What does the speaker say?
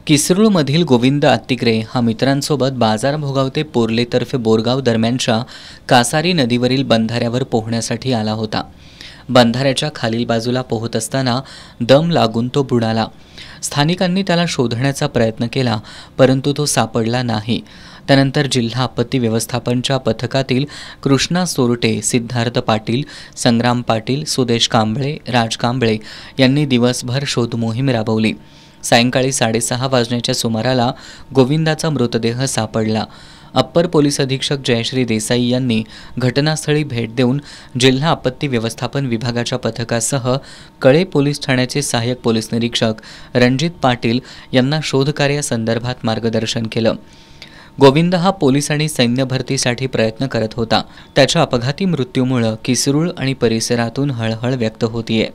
किसरूळमधील गोविंद आत्तिग्रे हा मित्रांसोबत बाजार भोगावते पोर्लेतर्फे बोरगाव दरम्यानच्या कासारी नदीवरील बंधाऱ्यावर पोहण्यासाठी आला होता। बंधाऱ्याच्या खालील बाजूला पोहत असताना दम लागून तो बुडाला। स्थानिकांनी त्याला शोधण्याचा प्रयत्न केला, परंतु तो सापडला नाही। त्यानंतर जिल्हा आपत्ती व्यवस्थापनच्या पथकातील कृष्णा सोरटे, सिद्धार्थ पाटील, संग्राम पाटील, सुदेश कांबळे, राज कांबळे यांनी दिवसभर शोध मोहीम राबवली। सायंकाळी 6:30 वाजण्याच्या सुमाराला गोविंदाचा मृतदेह सापडला। अप्पर पोलीस अधीक्षक जयश्री देसाई यांनी घटनास्थळी भेट देऊन जिल्हा आपत्ती व्यवस्थापन विभागाच्या पथकासह कळे पोलीस ठाण्याचे सहाय्यक पोलीस निरीक्षक रणजित पाटील यांना शोधकार्यासंदर्भात मार्गदर्शन केलं। गोविंद हा पोलीस आणि सैन्य भरतीसाठी प्रयत्न करत होता। त्याच्या अपघाती मृत्यूमुळे किसरूळ आणि परिसरातून हळहळ व्यक्त होतीये।